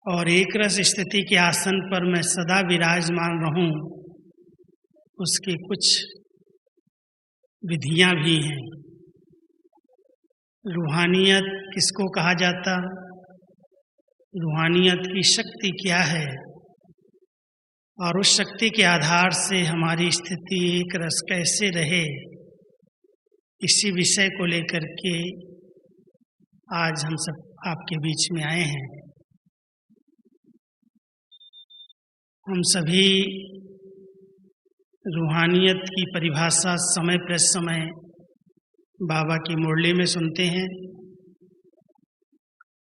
और एक रस स्थिति के आसन पर मैं सदा विराजमान रहूं, उसकी कुछ विधियां भी हैं। रूहानियत किसको कहा जाता, रूहानियत की शक्ति क्या है, और उस शक्ति के आधार से हमारी स्थिति एक रस कैसे रहे, इसी विषय को लेकर के आज हम सब आपके बीच में आए हैं। हम सभी रूहानियत की परिभाषा समय पर समय बाबा की मुरली में सुनते हैं।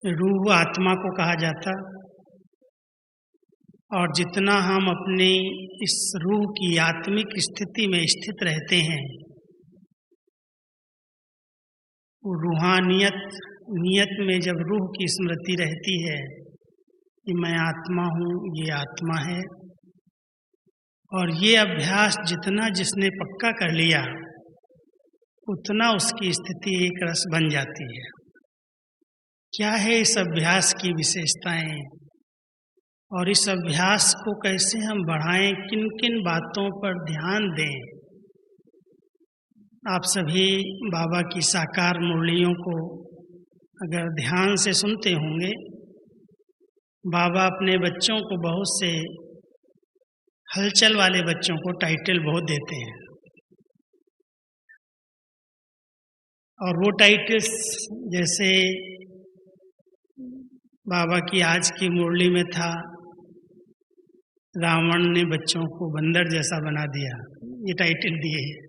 रूह आत्मा को कहा जाता, और जितना हम अपनी इस रूह की आत्मिक स्थिति में स्थित रहते हैं, वो रूहानियत में जब रूह की स्मृति रहती है कि मैं आत्मा हूँ, ये आत्मा है, और ये अभ्यास जितना जिसने पक्का कर लिया उतना उसकी स्थिति एक रस बन जाती है। क्या है इस अभ्यास की विशेषताएं, और इस अभ्यास को कैसे हम बढ़ाएं, किन किन बातों पर ध्यान दें। आप सभी बाबा की साकार मुरलियों को अगर ध्यान से सुनते होंगे, बाबा अपने बच्चों को बहुत से हलचल वाले बच्चों को टाइटल बहुत देते हैं, और वो टाइटल्स जैसे बाबा की आज की मुरली में था, रावण ने बच्चों को बंदर जैसा बना दिया, ये टाइटल दिए हैं।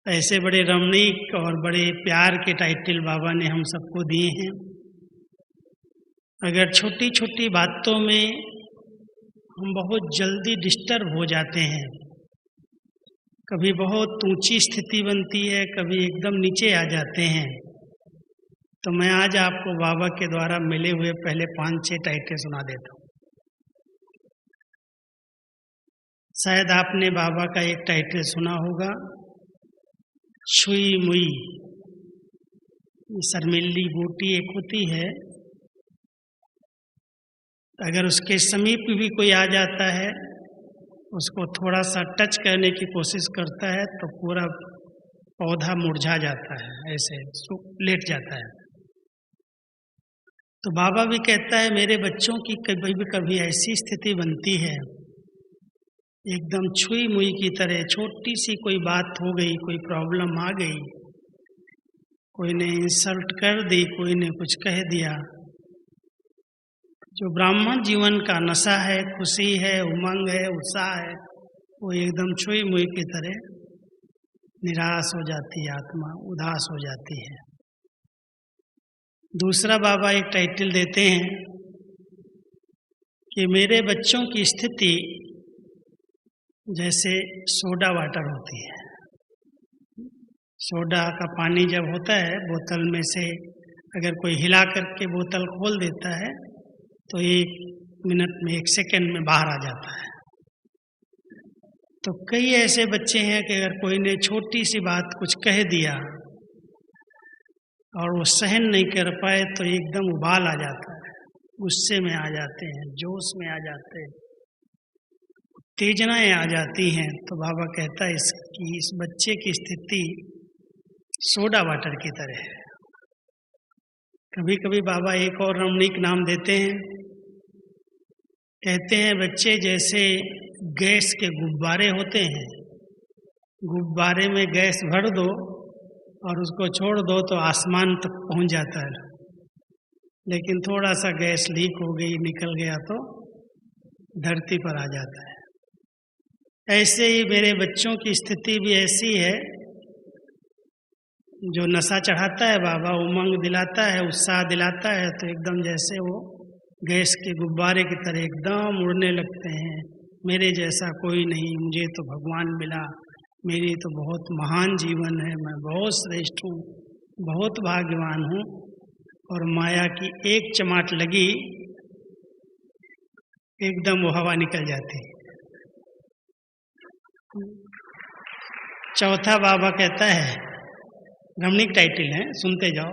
ऐसे बड़े रमणीक और बड़े प्यार के टाइटल बाबा ने हम सबको दिए हैं। अगर छोटी छोटी बातों में हम बहुत जल्दी डिस्टर्ब हो जाते हैं, कभी बहुत ऊंची स्थिति बनती है, कभी एकदम नीचे आ जाते हैं, तो मैं आज आपको बाबा के द्वारा मिले हुए पहले 5-6 टाइटल सुना देता हूँ। शायद आपने बाबा का एक टाइटल सुना होगा, छुई मुई। शर्मिली बूटी एक होती है, अगर उसके समीप भी कोई आ जाता है, उसको थोड़ा सा टच करने की कोशिश करता है तो पूरा पौधा मुरझा जाता है, ऐसे लेट जाता है। तो बाबा भी कहता है मेरे बच्चों की कभी ऐसी स्थिति बनती है, एकदम छुई मुई की तरह, छोटी सी कोई बात हो गई, कोई प्रॉब्लम आ गई, कोई ने इंसल्ट कर दी, कोई ने कुछ कह दिया, जो ब्राह्मण जीवन का नशा है, खुशी है, उमंग है, उत्साह है, वो एकदम छुई मुई की तरह निराश हो जाती है, आत्मा उदास हो जाती है। दूसरा बाबा एक टाइटल देते हैं कि मेरे बच्चों की स्थिति जैसे सोडा वाटर होती है। सोडा का पानी जब होता है बोतल में से, अगर कोई हिला करके बोतल खोल देता है तो 1 मिनट में, 1 सेकंड में बाहर आ जाता है। तो कई ऐसे बच्चे हैं कि अगर कोई ने छोटी सी बात कुछ कह दिया और वो सहन नहीं कर पाए तो एकदम उबाल आ जाता है, गुस्से में आ जाते हैं, जोश में आ जाते हैं, उत्तेजनाएं आ जाती हैं। तो बाबा कहता है इस बच्चे की स्थिति सोडा वाटर की तरह है। कभी कभी बाबा एक और रमणीक नाम देते हैं, कहते हैं बच्चे जैसे गैस के गुब्बारे होते हैं, गुब्बारे में गैस भर दो और उसको छोड़ दो तो आसमान तक पहुंच जाता है, लेकिन थोड़ा सा गैस लीक हो गई, निकल गया तो धरती पर आ जाता है। ऐसे ही मेरे बच्चों की स्थिति भी ऐसी है, जो नशा चढ़ाता है बाबा, उमंग दिलाता है, उत्साह दिलाता है, तो एकदम जैसे वो गैस के गुब्बारे की तरह एकदम उड़ने लगते हैं। मेरे जैसा कोई नहीं, मुझे तो भगवान मिला, मेरी तो बहुत महान जीवन है, मैं बहुत श्रेष्ठ हूँ, बहुत भाग्यवान हूँ। और माया की एक चमाट लगी, एकदम वो हवा निकल जाती है। चौथा बाबा कहता है, रमणीक टाइटल है, सुनते जाओ,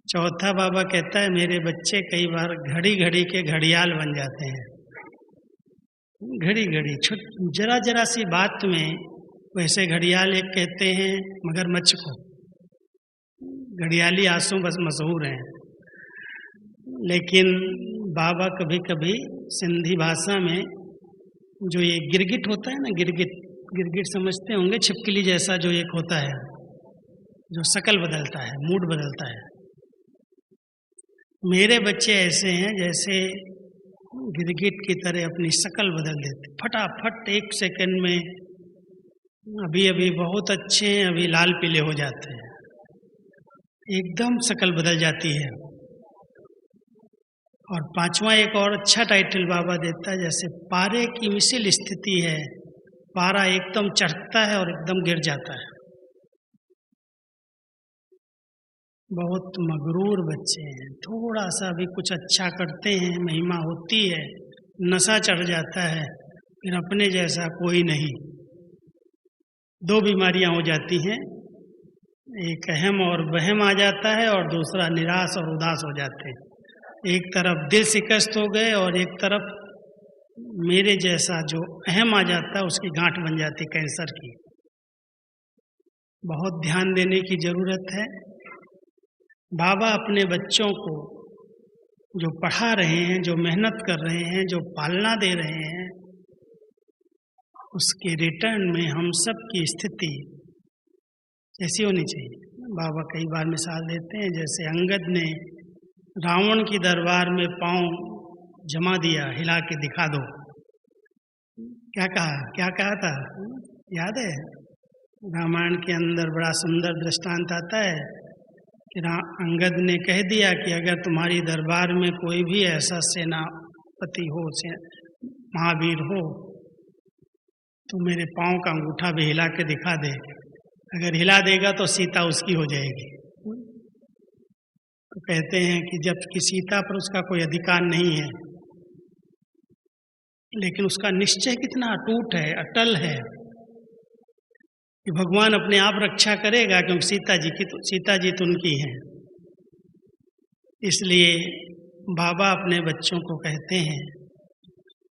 चौथा बाबा कहता है मेरे बच्चे कई बार घड़ी घड़ी के घड़ियाल बन जाते हैं। घड़ी घड़ी जरा जरा सी बात में वैसे घड़ियाल एक कहते हैं मगरमच्छ को, घड़ियाली आंसू बस मशहूर हैं। लेकिन बाबा कभी कभी सिंधी भाषा में जो ये गिरगिट होता है ना, गिरगिट समझते होंगे, छिपकली जैसा जो एक होता है जो शकल बदलता है, मूड बदलता है। मेरे बच्चे ऐसे हैं जैसे गिरगिट की तरह अपनी शकल बदल देते, फटाफट 1 सेकंड में। अभी अभी बहुत अच्छे हैं, अभी लाल पीले हो जाते हैं, एकदम शकल बदल जाती है। और 5वां एक और अच्छा टाइटल बाबा देता है, जैसे पारे की मिसिल स्थिति है, पारा एकदम चढ़ता है और एकदम गिर जाता है। बहुत मगरूर बच्चे हैं, थोड़ा सा भी कुछ अच्छा करते हैं, महिमा होती है, नशा चढ़ जाता है, फिर अपने जैसा कोई नहीं। 2 बीमारियां हो जाती हैं, एक अहम और वहम आ जाता है और दूसरा निराश और उदास हो जाते हैं। एक तरफ दिल शिकस्त हो गए और एक तरफ मेरे जैसा जो अहम आ जाता है उसकी गांठ बन जाती कैंसर की। बहुत ध्यान देने की जरूरत है। बाबा अपने बच्चों को जो पढ़ा रहे हैं, जो मेहनत कर रहे हैं, जो पालना दे रहे हैं, उसके रिटर्न में हम सब की स्थिति ऐसी होनी चाहिए। बाबा कई बार मिसाल देते हैं, जैसे अंगद ने रावण की दरबार में पांव जमा दिया, हिला के दिखा दो। क्या कहा था याद है? रामायण के अंदर बड़ा सुंदर दृष्टांत आता है कि अंगद ने कह दिया कि अगर तुम्हारी दरबार में कोई भी ऐसा सेनापति हो, महावीर हो, तो मेरे पांव का अंगूठा भी हिला के दिखा दे। अगर हिला देगा तो सीता उसकी हो जाएगी। तो कहते हैं कि जबकि सीता पर उसका कोई अधिकार नहीं है, लेकिन उसका निश्चय कितना अटूट है, अटल है कि भगवान अपने आप रक्षा करेगा, क्योंकि सीता जी तो उनकी हैं। इसलिए बाबा अपने बच्चों को कहते हैं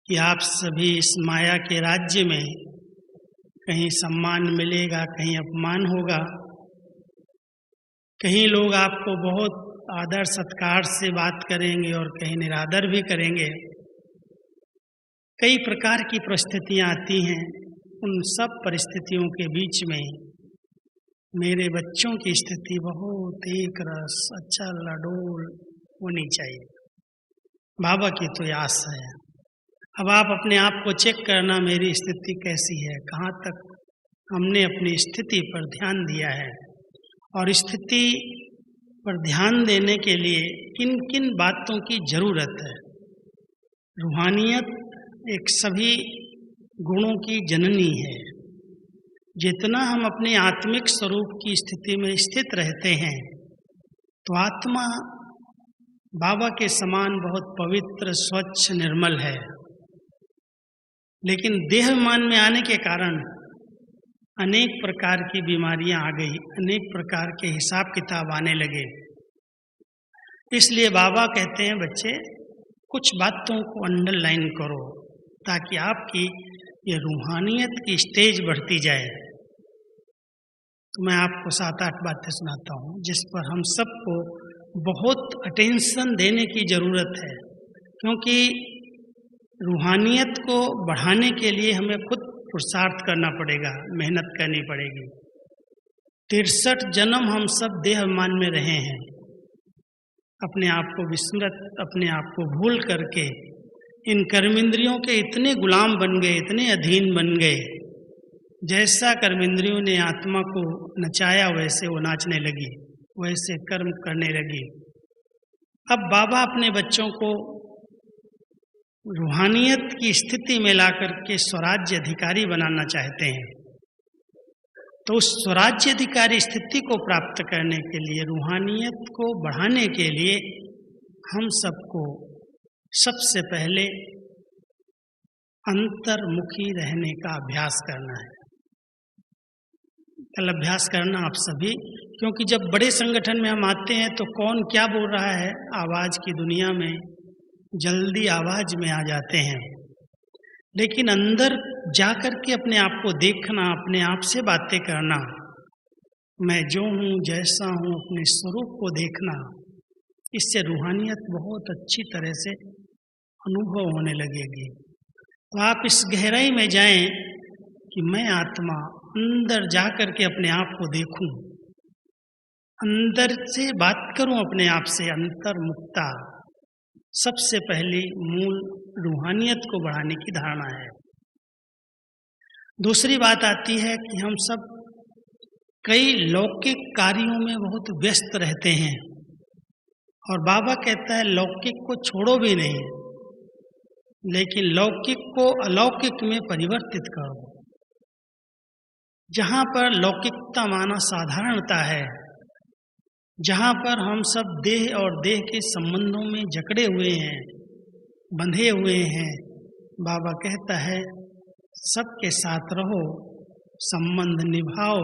कि आप सभी इस माया के राज्य में कहीं सम्मान मिलेगा, कहीं अपमान होगा, कहीं लोग आपको बहुत आदर सत्कार से बात करेंगे और कहीं निरादर भी करेंगे। कई प्रकार की परिस्थितियां आती हैं। उन सब परिस्थितियों के बीच में मेरे बच्चों की स्थिति बहुत एक रस, अच्छा लडोल होनी चाहिए। बाबा की तो आस है। अब आप अपने आप को चेक करना, मेरी स्थिति कैसी है, कहाँ तक हमने अपनी स्थिति पर ध्यान दिया है, और स्थिति पर ध्यान देने के लिए किन किन बातों की जरूरत है। रूहानियत एक सभी गुणों की जननी है। जितना हम अपने आत्मिक स्वरूप की स्थिति में स्थित रहते हैं, तो आत्मा बाबा के समान बहुत पवित्र, स्वच्छ, निर्मल है। लेकिन देहमान में आने के कारण अनेक प्रकार की बीमारियां आ गई, अनेक प्रकार के हिसाब किताब आने लगे। इसलिए बाबा कहते हैं, बच्चे कुछ बातों को अंडरलाइन करो ताकि आपकी ये रूहानियत की स्टेज बढ़ती जाए। तो मैं आपको 7-8 बातें सुनाता हूँ जिस पर हम सबको बहुत अटेंशन देने की जरूरत है, क्योंकि रूहानियत को बढ़ाने के लिए हमें खुद पुरुषार्थ करना पड़ेगा, मेहनत करनी पड़ेगी। 63 जन्म हम सब देहमान में रहे हैं, अपने आप को विस्मृत, अपने आप को भूल करके इन कर्मेंद्रियों के इतने गुलाम बन गए, इतने अधीन बन गए। जैसा कर्मेंद्रियों ने आत्मा को नचाया वैसे वो नाचने लगी, वैसे कर्म करने लगी। अब बाबा अपने बच्चों को रूहानियत की स्थिति में लाकर के स्वराज्य अधिकारी बनाना चाहते हैं। तो उस स्वराज्य अधिकारी स्थिति को प्राप्त करने के लिए, रूहानियत को बढ़ाने के लिए हम सबको सबसे पहले अंतर्मुखी रहने का अभ्यास करना है। कल अभ्यास करना आप सभी, क्योंकि जब बड़े संगठन में हम आते हैं तो कौन क्या बोल रहा है, आवाज़ की दुनिया में जल्दी आवाज़ में आ जाते हैं। लेकिन अंदर जा कर के अपने आप को देखना, अपने आप से बातें करना, मैं जो हूँ जैसा हूँ, अपने स्वरूप को देखना, इससे रूहानियत बहुत अच्छी तरह से अनुभव होने लगेगी। तो आप इस गहराई में जाएं कि मैं आत्मा, अंदर जा कर के अपने आप को देखूं, अंदर से बात करूं अपने आप से, अंतर्मुक्ता सबसे पहली मूल रूहानियत को बढ़ाने की धारणा है। दूसरी बात आती है कि हम सब कई लौकिक कार्यों में बहुत व्यस्त रहते हैं और बाबा कहता है लौकिक को छोड़ो भी नहीं, लेकिन लौकिक को अलौकिक में परिवर्तित करो। जहाँ पर लौकिकता माना साधारणता है, जहाँ पर हम सब देह और देह के संबंधों में जकड़े हुए हैं, बंधे हुए हैं, बाबा कहता है सबके साथ रहो, संबंध निभाओ।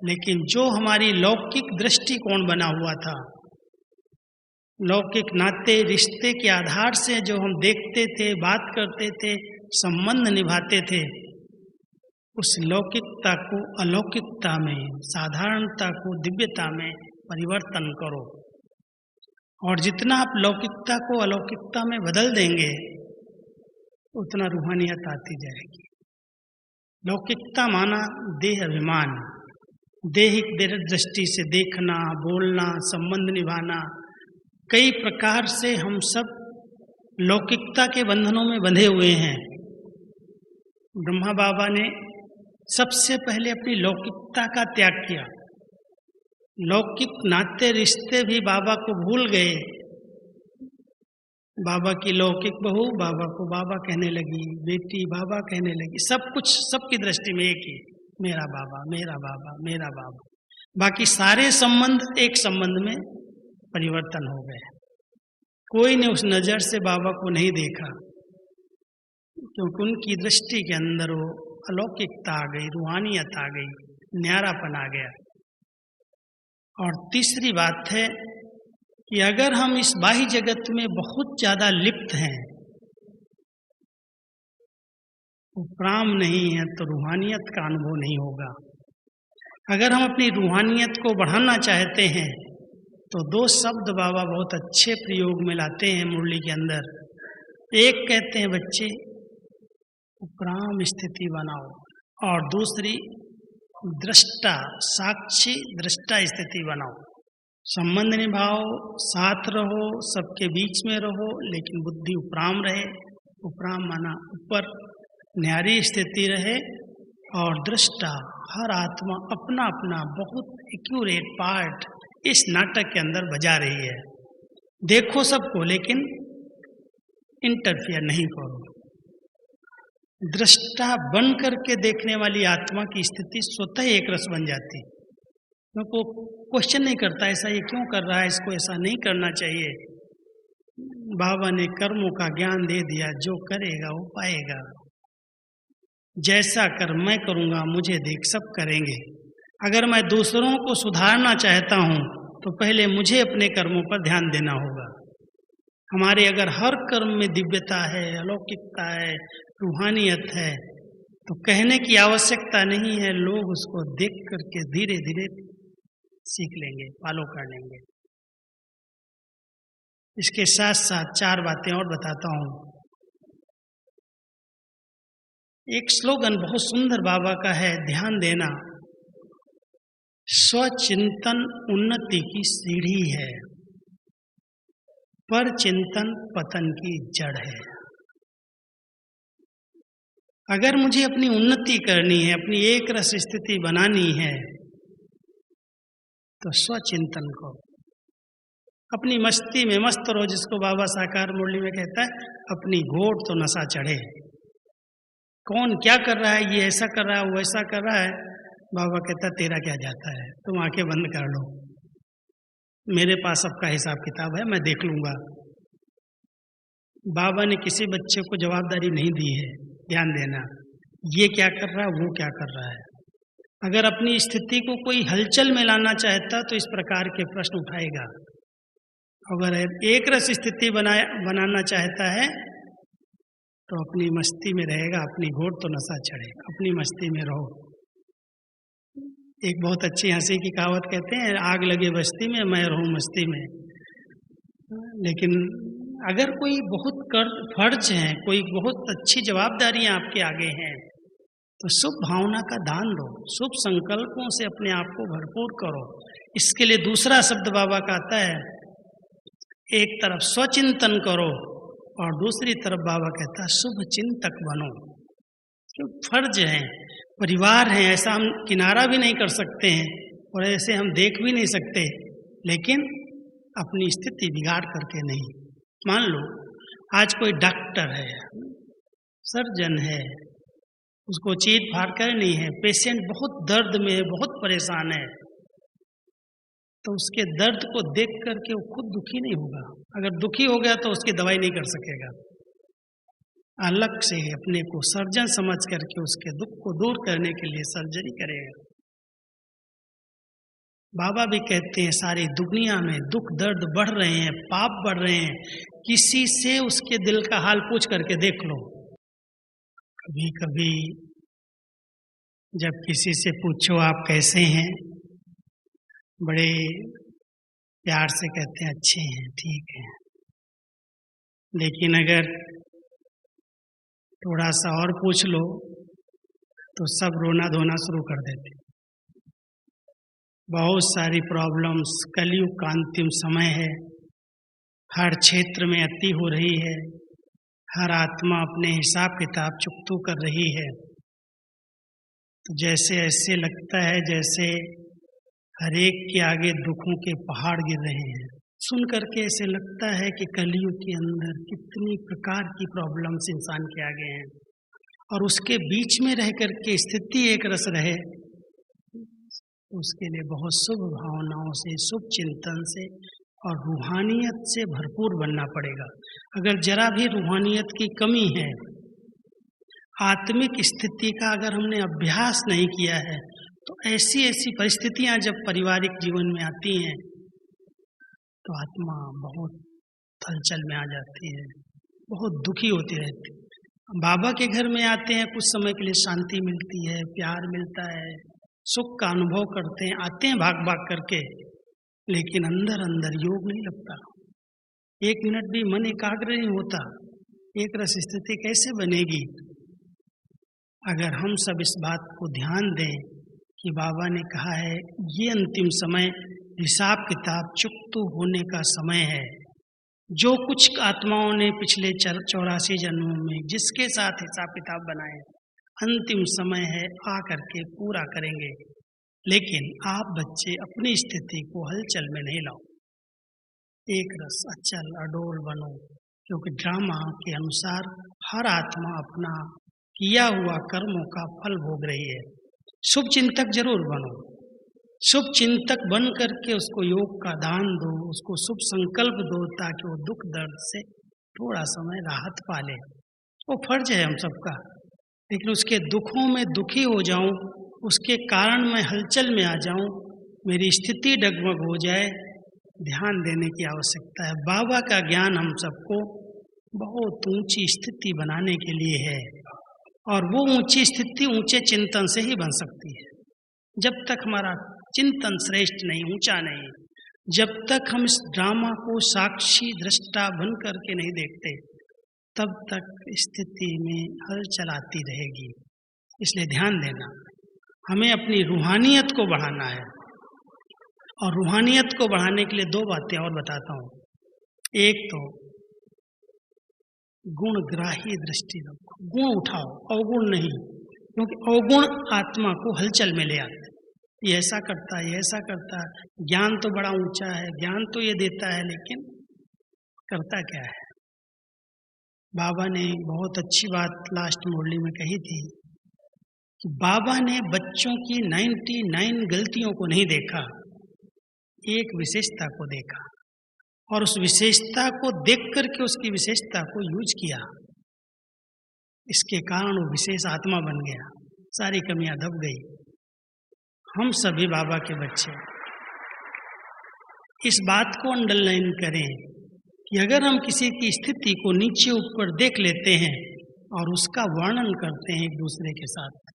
लेकिन जो हमारी लौकिक दृष्टिकोण बना हुआ था, लौकिक नाते रिश्ते के आधार से जो हम देखते थे, बात करते थे, संबंध निभाते थे, उस लौकिकता को अलौकिकता में, साधारणता को दिव्यता में परिवर्तन करो। और जितना आप लौकिकता को अलौकिकता में बदल देंगे, उतना रूहानियत आती जाएगी। लौकिकता माना देह अभिमान, देहिक दृष्टि से देखना, बोलना, संबंध निभाना, कई प्रकार से हम सब लौकिकता के बंधनों में बंधे हुए हैं। ब्रह्मा बाबा ने सबसे पहले अपनी लौकिकता का त्याग किया। लौकिक नाते रिश्ते भी बाबा को भूल गए। बाबा की लौकिक बहू बाबा को बाबा कहने लगी, बेटी बाबा कहने लगी, सब कुछ सबकी दृष्टि में एक ही, मेरा बाबा, मेरा बाबा, मेरा बाबा। बाकी सारे संबंध एक संबंध में परिवर्तन हो गए। कोई ने उस नज़र से बाबा को नहीं देखा, क्योंकि उनकी दृष्टि के अंदर वो अलौकिकता आ गई, रूहानियत आ गई, न्यारापन आ गया। और तीसरी बात है कि अगर हम इस बाह्य जगत में बहुत ज़्यादा लिप्त हैं, उपराम नहीं है, तो रूहानियत का अनुभव नहीं होगा। अगर हम अपनी रूहानियत को बढ़ाना चाहते हैं तो दो शब्द बाबा बहुत अच्छे प्रयोग में लाते हैं मुरली के अंदर। एक कहते हैं बच्चे उपराम स्थिति बनाओ, और दूसरी दृष्टा, साक्षी दृष्टा स्थिति बनाओ। संबंध निभाओ, साथ रहो, सबके बीच में रहो, लेकिन बुद्धि उपराम रहे। उपराम माना ऊपर, न्यारी स्थिति रहे। और दृष्टा, हर आत्मा अपना अपना बहुत एक्यूरेट पार्ट इस नाटक के अंदर बजा रही है। देखो सबको, लेकिन इंटरफियर नहीं करो। दृष्टा बन करके देखने वाली आत्मा की स्थिति स्वतः एक रस बन जाती, क्योंकि क्वेश्चन नहीं करता ऐसा ये क्यों कर रहा है, इसको ऐसा नहीं करना चाहिए। बाबा ने कर्मों का ज्ञान दे दिया, जो करेगा वो पाएगा। जैसा कर मैं करूँगा, मुझे देख सब करेंगे। अगर मैं दूसरों को सुधारना चाहता हूँ तो पहले मुझे अपने कर्मों पर ध्यान देना होगा। हमारे अगर हर कर्म में दिव्यता है, अलौकिकता है, रूहानियत है, तो कहने की आवश्यकता नहीं है, लोग उसको देख करके धीरे धीरे सीख लेंगे, फॉलो कर लेंगे। इसके साथ साथ चार बातें और बताता हूँ। एक स्लोगन बहुत सुंदर बाबा का है, ध्यान देना। स्वचिंतन उन्नति की सीढ़ी है, पर चिंतन पतन की जड़ है। अगर मुझे अपनी उन्नति करनी है, अपनी एक रस स्थिति बनानी है, तो स्वचिंतन को, अपनी मस्ती में मस्त रहो, जिसको बाबा साकार मुरली में कहता है अपनी घोट तो नशा चढ़े। कौन क्या कर रहा है, ये ऐसा कर रहा है, वो ऐसा कर रहा है, बाबा कहता है तेरा क्या जाता है, तुम आंखें बंद कर लो, मेरे पास सबका हिसाब किताब है, मैं देख लूंगा। बाबा ने किसी बच्चे को जवाबदारी नहीं दी है ध्यान देना, ये क्या कर रहा है, वो क्या कर रहा है। अगर अपनी स्थिति को कोई हलचल में लाना चाहता तो इस प्रकार के प्रश्न उठाएगा। अगर एक रस स्थिति बनाना चाहता है तो अपनी मस्ती में रहेगा, अपनी घोड़ तो नशा चढ़ेगा, अपनी मस्ती में रहो। एक बहुत अच्छी हंसी की कहावत कहते हैं, आग लगे बस्ती में मैं रहूं मस्ती में। लेकिन अगर कोई बहुत फर्ज है, कोई बहुत अच्छी जवाबदारियां आपके आगे हैं, तो शुभ भावना का दान दो, शुभ संकल्पों से अपने आप को भरपूर करो। इसके लिए दूसरा शब्द बाबा का आता है, एक तरफ स्वचिंतन करो और दूसरी तरफ बाबा कहता है शुभ चिंतक बनो। क्यों? फर्ज है, परिवार है, ऐसा हम किनारा भी नहीं कर सकते हैं और ऐसे हम देख भी नहीं सकते, लेकिन अपनी स्थिति बिगाड़ करके नहीं। मान लो आज कोई डॉक्टर है, सर्जन है, उसको चीर फाड़ करनी है, पेशेंट बहुत दर्द में है, बहुत परेशान है, तो उसके दर्द को देख करके वो खुद दुखी नहीं होगा। अगर दुखी हो गया तो उसकी दवाई नहीं कर सकेगा। अलग से अपने को सर्जन समझ करके उसके दुख को दूर करने के लिए सर्जरी करेगा। बाबा भी कहते हैं सारी दुनिया में दुख दर्द बढ़ रहे हैं, पाप बढ़ रहे हैं, किसी से उसके दिल का हाल पूछ करके देख लो। कभी कभी जब किसी से पूछो आप कैसे हैं, बड़े प्यार से कहते हैं अच्छे हैं, ठीक है। लेकिन अगर थोड़ा सा और पूछ लो तो सब रोना धोना शुरू कर देते। बहुत सारी प्रॉब्लम्स, कलयुग का अंतिम समय है, हर क्षेत्र में अति हो रही है, हर आत्मा अपने हिसाब किताब चुकतू कर रही है। तो जैसे ऐसे लगता है जैसे हर एक के आगे दुखों के पहाड़ गिर रहे हैं। सुन करके ऐसे लगता है कि कलयुग के अंदर कितनी प्रकार की प्रॉब्लम्स इंसान के आगे हैं, और उसके बीच में रह करके स्थिति एक रस रहे, उसके लिए बहुत शुभ भावनाओं से, शुभ चिंतन से और रूहानियत से भरपूर बनना पड़ेगा। अगर जरा भी रूहानियत की कमी है, आत्मिक स्थिति का अगर हमने अभ्यास नहीं किया है, तो ऐसी ऐसी परिस्थितियां जब पारिवारिक जीवन में आती हैं तो आत्मा बहुत हलचल में आ जाती है, बहुत दुखी होती रहती है। बाबा के घर में आते हैं, कुछ समय के लिए शांति मिलती है, प्यार मिलता है, सुख का अनुभव करते हैं, आते हैं भाग भाग करके, लेकिन अंदर अंदर योग नहीं लगता। एक मिनट भी मन एकाग्र नहीं होता। एक रस स्थिति कैसे बनेगी? अगर हम सब इस बात को ध्यान दें कि बाबा ने कहा है ये अंतिम समय हिसाब किताब चुकतू होने का समय है। जो कुछ आत्माओं ने पिछले 84 जन्मों में जिसके साथ हिसाब किताब बनाए, अंतिम समय है, आ करके पूरा करेंगे। लेकिन आप बच्चे अपनी स्थिति को हलचल में नहीं लाओ, एक रस अचल अडोल बनो, क्योंकि ड्रामा के अनुसार हर आत्मा अपना किया हुआ कर्मों का फल भोग रही है। शुभ चिंतक जरूर बनो, शुभ चिंतक बन करके उसको योग का दान दो, उसको शुभ संकल्प दो, ताकि वो दुख दर्द से थोड़ा समय राहत पाले। वो फर्ज है हम सबका, लेकिन उसके दुखों में दुखी हो जाऊं, उसके कारण मैं हलचल में आ जाऊं, मेरी स्थिति डगमग हो जाए, ध्यान देने की आवश्यकता है। बाबा का ज्ञान हम सबको बहुत ऊंची स्थिति बनाने के लिए है, और वो ऊंची स्थिति ऊंचे चिंतन से ही बन सकती है। जब तक हमारा चिंतन श्रेष्ठ नहीं, ऊंचा नहीं, जब तक हम इस ड्रामा को साक्षी दृष्टा बन करके नहीं देखते, तब तक स्थिति में हलचल आती रहेगी। इसलिए ध्यान देना, हमें अपनी रूहानियत को बढ़ाना है, और रूहानियत को बढ़ाने के लिए दो बातें और बताता हूँ। एक तो गुणग्राही दृष्टि रखो, गुण उठाओ, अवगुण नहीं, क्योंकि अवगुण आत्मा को हलचल में ले आते। ये ऐसा करता है, ये ऐसा करता है, ज्ञान तो बड़ा ऊंचा है, ज्ञान तो ये देता है, लेकिन करता क्या है? बाबा ने बहुत अच्छी बात लास्ट मुरली में कही थी कि बाबा ने बच्चों की 99 गलतियों को नहीं देखा, एक विशेषता को देखा, और उस विशेषता को देख करके उसकी विशेषता को यूज किया। इसके कारण वो विशेष आत्मा बन गया, सारी कमियां दब गई। हम सभी बाबा के बच्चे इस बात को अंडरलाइन करें कि अगर हम किसी की स्थिति को नीचे ऊपर देख लेते हैं और उसका वर्णन करते हैं एक दूसरे के साथ,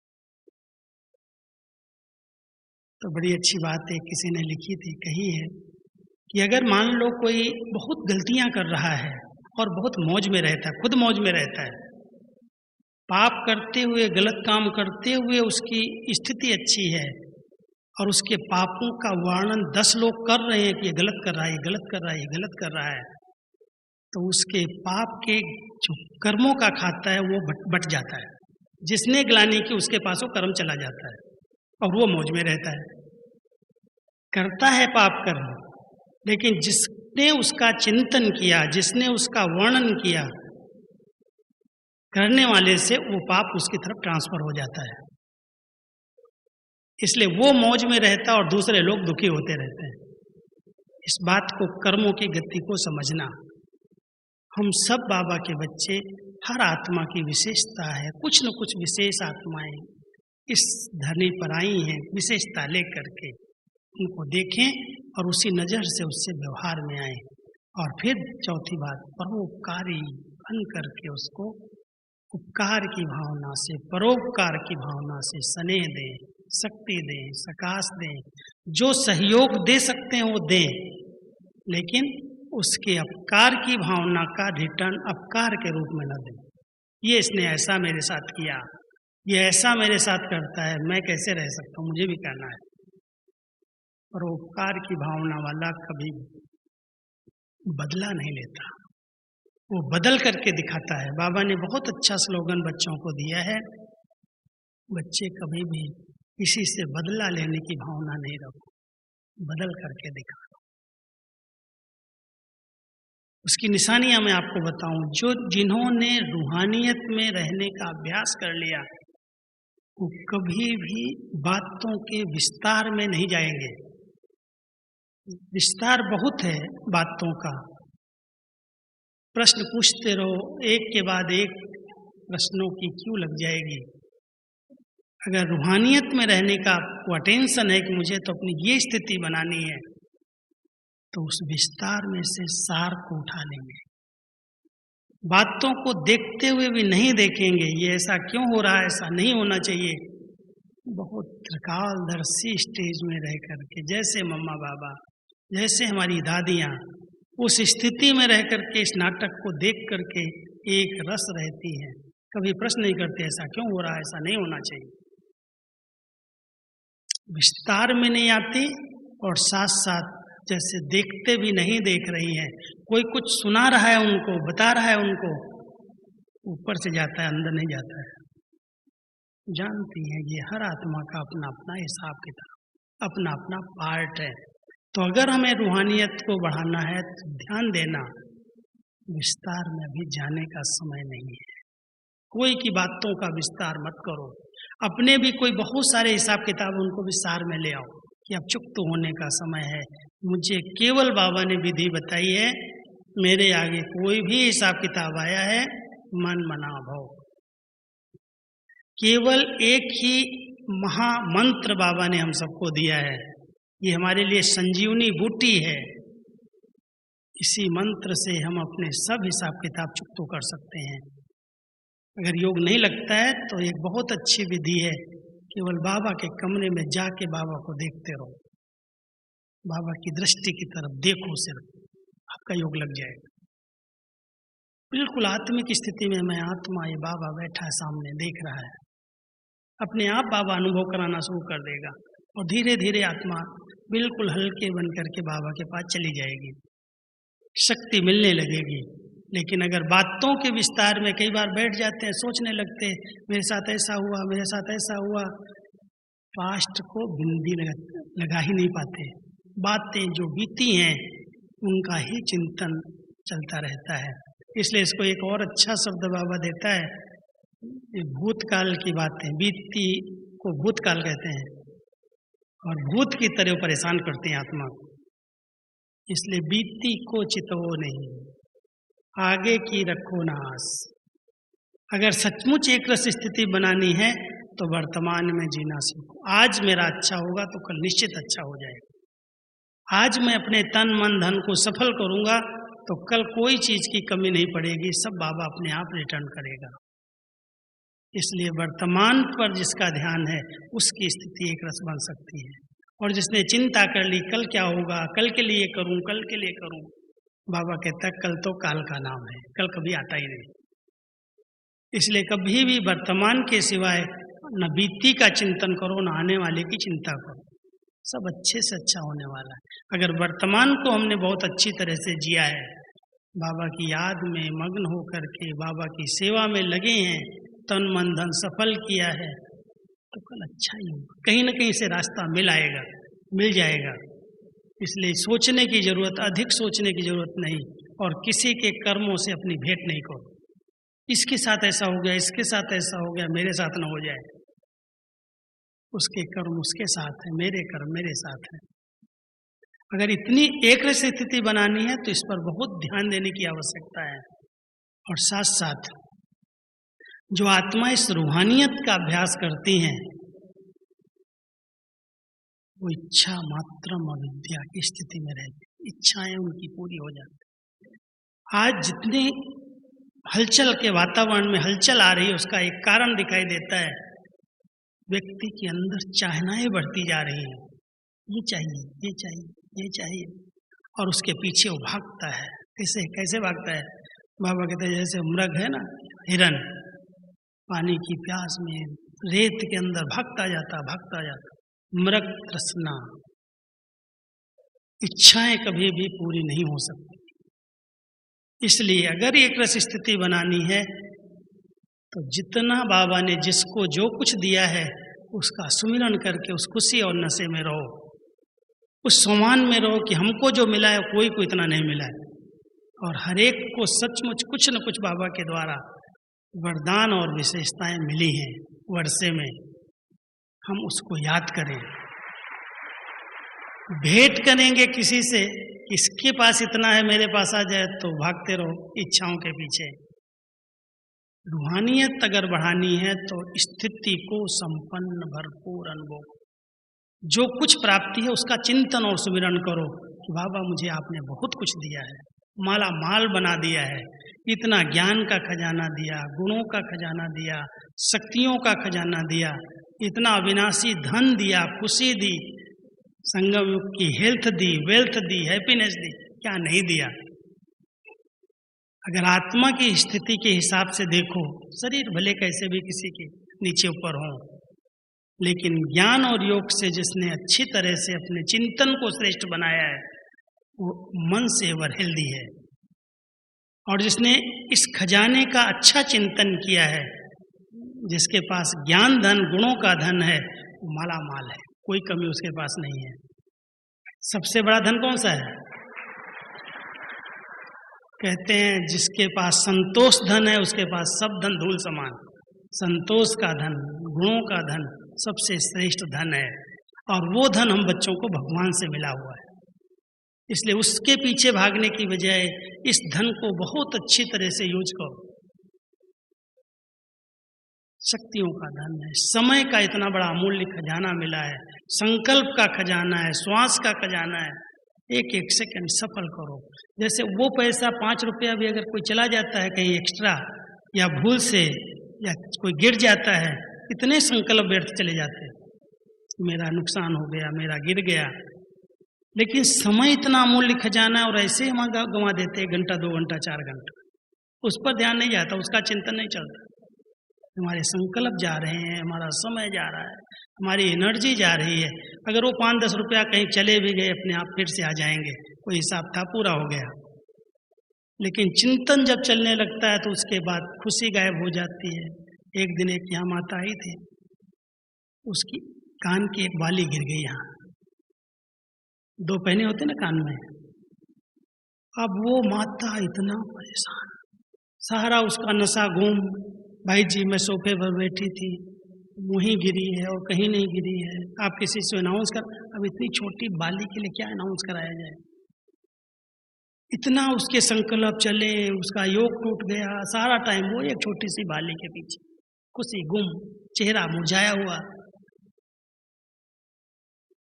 तो बड़ी अच्छी बात है किसी ने लिखी थी, कही है कि अगर मान लो कोई बहुत गलतियां कर रहा है और बहुत मौज में रहता है, खुद मौज में रहता है, पाप करते हुए, गलत काम करते हुए उसकी स्थिति अच्छी है और उसके पापों का वर्णन 10 लोग कर रहे हैं कि ये गलत कर रहा है, ये गलत कर रहा है, ये गलत कर रहा है, तो उसके पाप के जो कर्मों का खाता है वो बट जाता है। जिसने ग्लानि की उसके पास वो कर्म चला जाता है और वो मौज में रहता है, करता है पाप कर्म, लेकिन जिसने उसका चिंतन किया, जिसने उसका वर्णन किया, करने वाले से वो पाप उसकी तरफ ट्रांसफर हो जाता है। इसलिए वो मौज में रहता है और दूसरे लोग दुखी होते रहते हैं। इस बात को, कर्मों की गति को समझना। हम सब बाबा के बच्चे, हर आत्मा की विशेषता है, कुछ न कुछ विशेष आत्माएं इस धरनी पर आई हैं, विशेषता लेकर के उनको देखें और उसी नज़र से उससे व्यवहार में आए। और फिर चौथी बात, परोपकारी बन करके उसको उपकार की भावना से, परोपकार की भावना से स्नेह दें, शक्ति दें, सकाश दें, जो सहयोग दे सकते हैं वो दें, लेकिन उसके अपकार की भावना का रिटर्न अपकार के रूप में न दें। ये इसने ऐसा मेरे साथ किया, ये ऐसा मेरे साथ करता है, मैं कैसे रह सकता हूँ, मुझे भी करना है। परोपकार की भावना वाला कभी बदला नहीं लेता, वो बदल करके दिखाता है। बाबा ने बहुत अच्छा स्लोगन बच्चों को दिया है, बच्चे कभी भी किसी से बदला लेने की भावना नहीं रखो, बदल करके दिखाओ। उसकी निशानियां मैं आपको बताऊं, जिन्होंने रूहानियत में रहने का अभ्यास कर लिया वो कभी भी बातों के विस्तार में नहीं जाएंगे। विस्तार बहुत है बातों का, प्रश्न पूछते रहो, एक के बाद एक प्रश्नों की क्यों लग जाएगी। अगर रूहानियत में रहने का आपको अटेंशन है कि मुझे तो अपनी ये स्थिति बनानी है, तो उस विस्तार में से सार को उठा लेंगे। बातों को देखते हुए भी नहीं देखेंगे, ये ऐसा क्यों हो रहा है, ऐसा नहीं होना चाहिए। बहुत त्रिकालदर्शी स्टेज में रह करके, जैसे मम्मा बाबा, जैसे हमारी दादियाँ उस स्थिति में रह करके इस नाटक को देख करके एक रस रहती है, कभी प्रश्न नहीं करते ऐसा क्यों हो रहा है, ऐसा नहीं होना चाहिए। विस्तार में नहीं आती और साथ साथ जैसे देखते भी नहीं देख रही है, कोई कुछ सुना रहा है उनको, बता रहा है उनको, ऊपर से जाता है, अंदर नहीं जाता है। जानती है ये हर आत्मा का अपना अपना हिसाब किताब, अपना अपना पार्ट है। तो अगर हमें रूहानियत को बढ़ाना है तो ध्यान देना, विस्तार में अभी जाने का समय नहीं है। कोई की बातों का विस्तार मत करो, अपने भी कोई बहुत सारे हिसाब किताब उनको विस्तार में ले आओ कि अब चुप तो होने का समय है। मुझे केवल बाबा ने विधि बताई है, मेरे आगे कोई भी हिसाब किताब आया है मन मना भव। केवल एक ही महामंत्र बाबा ने हम सबको दिया है, ये हमारे लिए संजीवनी बूटी है। इसी मंत्र से हम अपने सब हिसाब किताब चुप तो कर सकते हैं। अगर योग नहीं लगता है तो एक बहुत अच्छी विधि है, केवल बाबा के कमरे में जाके बाबा को देखते रहो, बाबा की दृष्टि की तरफ देखो, सिर्फ आपका योग लग जाएगा। बिल्कुल आत्मिक स्थिति में मैं आत्मा, ये बाबा बैठा है सामने देख रहा है, अपने आप बाबा अनुभव कराना शुरू कर देगा और धीरे धीरे आत्मा बिल्कुल हल्के बन करके बाबा के पास चली जाएगी, शक्ति मिलने लगेगी। लेकिन अगर बातों के विस्तार में कई बार बैठ जाते हैं, सोचने लगते हैं मेरे साथ ऐसा हुआ, मेरे साथ ऐसा हुआ, पास्ट को बिंदी लगा ही नहीं पाते। बातें जो बीती हैं उनका ही चिंतन चलता रहता है। इसलिए इसको एक और अच्छा शब्द बाबा देता है, ये भूतकाल की बातें, बीती को भूतकाल कहते हैं और भूत की तरह परेशान करते हैं आत्मा को। इसलिए बीती को चितवो नहीं, आगे की रखो ना आस। अगर सचमुच एक रस स्थिति बनानी है तो वर्तमान में जीना सीखो। आज मेरा अच्छा होगा तो कल निश्चित अच्छा हो जाएगा। आज मैं अपने तन मन धन को सफल करूंगा तो कल कोई चीज की कमी नहीं पड़ेगी, सब बाबा अपने आप रिटर्न करेगा। इसलिए वर्तमान पर जिसका ध्यान है उसकी स्थिति एक रस बन सकती है। और जिसने चिंता कर ली कल क्या होगा, कल के लिए करूं, कल के लिए करूं, बाबा कहता है कल तो काल का नाम है, कल कभी आता ही नहीं। इसलिए कभी भी वर्तमान के सिवाय न बीती का चिंतन करो, न आने वाले की चिंता करो। सब अच्छे से अच्छा होने वाला है। अगर वर्तमान को हमने बहुत अच्छी तरह से जिया है, बाबा की याद में मग्न होकर के बाबा की सेवा में लगे हैं, तन मन धन सफल किया है, तो कल अच्छा ही होगा। कहीं ना कहीं से रास्ता मिल जाएगा। इसलिए सोचने की जरूरत, अधिक सोचने की जरूरत नहीं, और किसी के कर्मों से अपनी भेंट नहीं करो। इसके साथ ऐसा हो गया, इसके साथ ऐसा हो गया, मेरे साथ ना हो जाए। उसके कर्म उसके साथ है, मेरे कर्म मेरे साथ है। अगर इतनी एक रस स्थिति बनानी है तो इस पर बहुत ध्यान देने की आवश्यकता है। और साथ साथ जो आत्मा इस रूहानियत का अभ्यास करती हैं, वो इच्छा मात्रम अविद्या की स्थिति में रहती, इच्छाएं उनकी पूरी हो जाती। आज जितने हलचल के वातावरण में हलचल आ रही है, उसका एक कारण दिखाई देता है, व्यक्ति के अंदर चाहनाएं बढ़ती जा रही हैं। ये चाहिए, ये चाहिए, ये चाहिए, और उसके पीछे वो भागता है। कैसे भागता है? बाबा कहते हैं जैसे मृग है ना, हिरन, पानी की प्यास में रेत के अंदर भागता जाता। मृग तृष्णा, इच्छाएं कभी भी पूरी नहीं हो सकती। इसलिए अगर एक रस स्थिति बनानी है तो जितना बाबा ने जिसको जो कुछ दिया है उसका सुमिरन करके उस खुशी और नशे में रहो, उस सम्मान में रहो कि हमको जो मिला है कोई को इतना नहीं मिला है, और हर एक को सचमुच कुछ न कुछ बाबा के द्वारा वरदान और विशेषताएं मिली हैं वर्षे में। हम उसको याद करें, भेंट करेंगे किसी से, किसके पास इतना है मेरे पास आ जाए, तो भागते रहो इच्छाओं के पीछे। रूहानियत अगर बढ़ानी है तो स्थिति को संपन्न भरपूर अनुभव, जो कुछ प्राप्ति है उसका चिंतन और सुमिरन करो कि बाबा मुझे आपने बहुत कुछ दिया है, माला माल बना दिया है, इतना ज्ञान का खजाना दिया, गुणों का खजाना दिया, शक्तियों का खजाना दिया, इतना अविनाशी धन दिया, खुशी दी, संगम युग की हेल्थ दी, वेल्थ दी, हैप्पीनेस दी, क्या नहीं दिया। अगर आत्मा की स्थिति के हिसाब से देखो, शरीर भले कैसे भी किसी के नीचे ऊपर हो, लेकिन ज्ञान और योग से जिसने अच्छी तरह से अपने चिंतन को श्रेष्ठ बनाया है वो मन से एवर हेल्दी है। और जिसने इस खजाने का अच्छा चिंतन किया है, जिसके पास ज्ञान धन गुणों का धन है, वो माला माल है, कोई कमी उसके पास नहीं है। सबसे बड़ा धन कौन सा है? कहते हैं जिसके पास संतोष धन है उसके पास सब धन धूल समान। संतोष का धन, गुणों का धन सबसे श्रेष्ठ धन है, और वो धन हम बच्चों को भगवान से मिला हुआ है। इसलिए उसके पीछे भागने की बजाय इस धन को बहुत अच्छी तरह से यूज करो। शक्तियों का धन है, समय का इतना बड़ा अमूल्य खजाना मिला है, संकल्प का खजाना है, श्वास का खजाना है, एक एक सेकंड सफल करो। जैसे वो पैसा 5 रुपया भी अगर कोई चला जाता है कहीं एक्स्ट्रा, या भूल से, या कोई गिर जाता है, इतने संकल्प व्यर्थ चले जाते हैं, मेरा नुकसान हो गया, मेरा गिर गया। लेकिन समय इतना अमूल्य खजाना है, और ऐसे हम गंवा देते हैं, घंटा 2 घंटा 4 घंटा, उस पर ध्यान नहीं जाता, उसका चिंतन नहीं चलता। हमारे संकल्प जा रहे हैं, हमारा समय जा रहा है, हमारी एनर्जी जा रही है। अगर वो 5-10 रुपया कहीं चले भी गए, अपने आप फिर से आ जाएंगे, कोई हिसाब था, पूरा हो गया। लेकिन चिंतन जब चलने लगता है तो उसके बाद खुशी गायब हो जाती है। एक दिन एक यहाँ माता आई थी, उसकी कान की एक बाली गिर गई, यहाँ 2 पहने होते ना कान में। अब वो माता इतना परेशान, सारा उसका नशा घूम, भाई जी मैं सोफे पर बैठी थी, वहीं गिरी है और कहीं नहीं गिरी है, आप किसी से अनाउंस कर। अब इतनी छोटी बाली के लिए क्या अनाउंस कराया जाए? इतना उसके संकल्प चले, उसका योग टूट गया, सारा टाइम वो एक छोटी सी बाली के पीछे। खुशी गुम, चेहरा मुरझाया हुआ।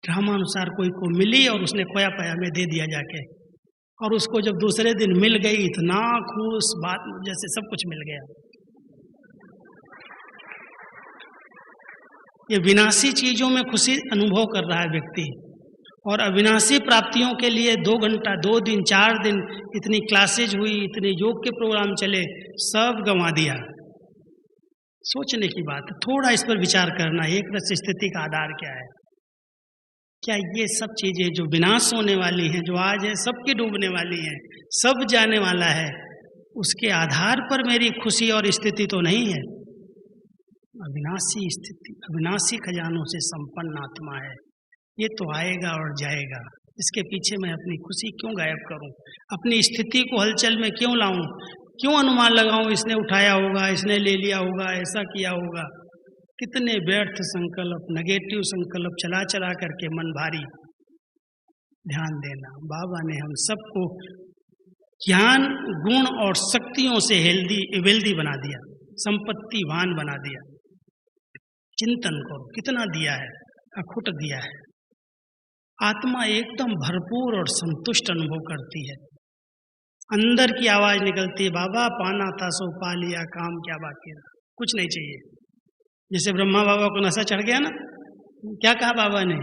ड्रामानुसार कोई को मिली और उसने खोया पाया में दे दिया जाके, और उसको जब दूसरे दिन मिल गई इतना खुश, बात जैसे सब कुछ मिल गया। ये विनाशी चीजों में खुशी अनुभव कर रहा है व्यक्ति, और अविनाशी प्राप्तियों के लिए 2 घंटा, 2 दिन, 4 दिन इतनी क्लासेज हुई, इतने योग के प्रोग्राम चले, सब गंवा दिया। सोचने की बात है, थोड़ा इस पर विचार करना, एक रस स्थिति का आधार क्या है। क्या ये सब चीजें जो विनाश होने वाली हैं, जो आज है सबकी डूबने वाली हैं, सब जाने वाला है, उसके आधार पर मेरी खुशी और स्थिति तो नहीं है। अविनाशी स्थिति, अविनाशी खजानों से संपन्न आत्मा है, ये तो आएगा और जाएगा। इसके पीछे मैं अपनी खुशी क्यों गायब करूं, अपनी स्थिति को हलचल में क्यों लाऊं, क्यों अनुमान लगाऊं इसने उठाया होगा, इसने ले लिया होगा, ऐसा किया होगा। कितने व्यर्थ संकल्प, नेगेटिव संकल्प चला चला करके मन भारी। ध्यान देना, बाबा ने हम सबको ज्ञान, गुण और शक्तियों से वेल्दी बना दिया, संपत्तिवान बना दिया। चिंतन करो कितना दिया है, अखुट दिया है। आत्मा एकदम भरपूर और संतुष्ट अनुभव करती है। अंदर की आवाज निकलती है, बाबा पाना था सो पा लिया, काम क्या बाकी रहा, कुछ नहीं चाहिए। जैसे ब्रह्मा बाबा को नशा चढ़ गया ना, क्या कहा बाबा ने,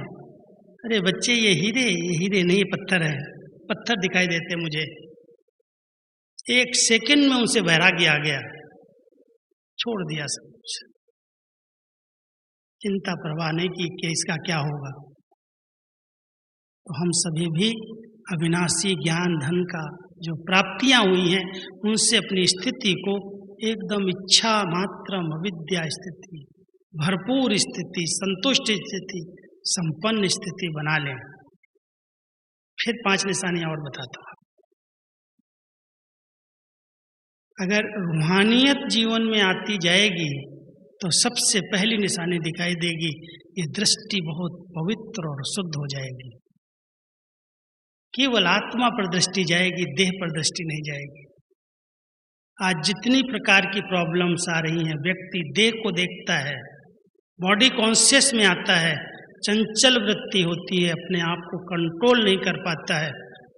अरे बच्चे ये हीरे नहीं, ये पत्थर है, पत्थर दिखाई देते मुझे। 1 सेकंड में उनसे वैराग्य आ गया, छोड़ दिया सब कुछ, चिंता परवाह नहीं की कि इसका क्या होगा। तो हम सभी भी अविनाशी ज्ञान धन का जो प्राप्तियां हुई हैं, उनसे अपनी स्थिति को एकदम इच्छा मात्रम अविद्या स्थिति, भरपूर स्थिति, संतुष्ट स्थिति, संपन्न स्थिति बना लें। फिर 5 निशानियां और बताता हूं। अगर रूहानियत जीवन में आती जाएगी तो सबसे पहली निशानी दिखाई देगी, ये दृष्टि बहुत पवित्र और शुद्ध हो जाएगी। केवल आत्मा पर दृष्टि जाएगी, देह पर दृष्टि नहीं जाएगी। आज जितनी प्रकार की प्रॉब्लम्स आ रही हैं, व्यक्ति देह को देखता है, बॉडी कॉन्शियस में आता है, चंचल वृत्ति होती है, अपने आप को कंट्रोल नहीं कर पाता है,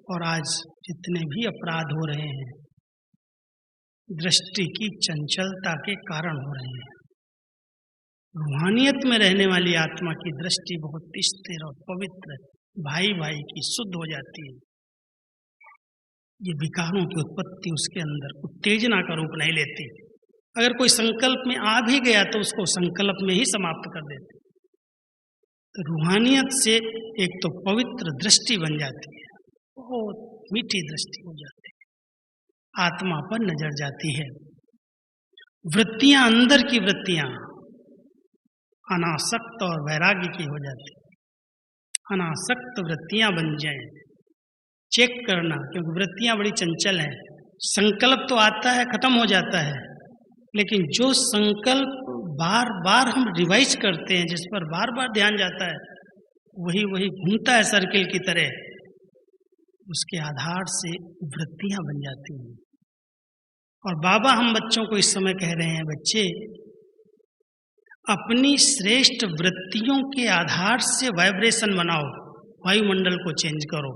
और आज जितने भी अपराध हो रहे हैं दृष्टि की चंचलता के कारण हो रहे हैं। रूहानियत में रहने वाली आत्मा की दृष्टि बहुत स्थिर और पवित्र, भाई भाई की शुद्ध हो जाती है। ये विकारों की उत्पत्ति उसके अंदर उत्तेजना का रूप नहीं लेती। अगर कोई संकल्प में आ भी गया तो उसको संकल्प में ही समाप्त कर देते। तो रूहानियत से एक तो पवित्र दृष्टि बन जाती है, बहुत मीठी दृष्टि हो जाती है, आत्मा पर नजर जाती है। वृत्तियां, अंदर की वृत्तियां अनासक्त और वैराग्य की हो जाती है। अनासक्त वृत्तियां बन जाएं, चेक करना, क्योंकि वृत्तियां बड़ी चंचल हैं। संकल्प तो आता है, खत्म हो जाता है, लेकिन जो संकल्प बार बार हम रिवाइज करते हैं, जिस पर बार बार ध्यान जाता है, वही वही घूमता है सर्किल की तरह, उसके आधार से वृत्तियां बन जाती हैं। और बाबा हम बच्चों को इस समय कह रहे हैं, बच्चे अपनी श्रेष्ठ वृत्तियों के आधार से वाइब्रेशन बनाओ, वायुमंडल को चेंज करो।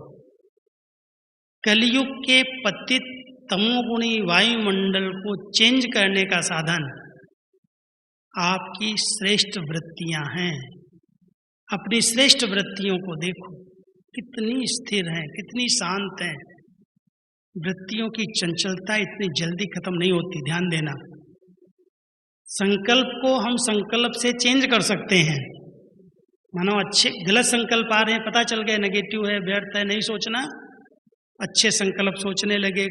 कलयुग के पतित तमोगुणी वायुमंडल को चेंज करने का साधन आपकी श्रेष्ठ वृत्तियां हैं। अपनी श्रेष्ठ वृत्तियों को देखो, कितनी स्थिर हैं, कितनी शांत हैं। वृत्तियों की चंचलता इतनी जल्दी खत्म नहीं होती, ध्यान देना। संकल्प को हम संकल्प से चेंज कर सकते हैं। मानो अच्छे गलत संकल्प आ रहे हैं, पता चल गया नेगेटिव है, व्यर्थ है, नहीं सोचना, अच्छे संकल्प सोचने लगे,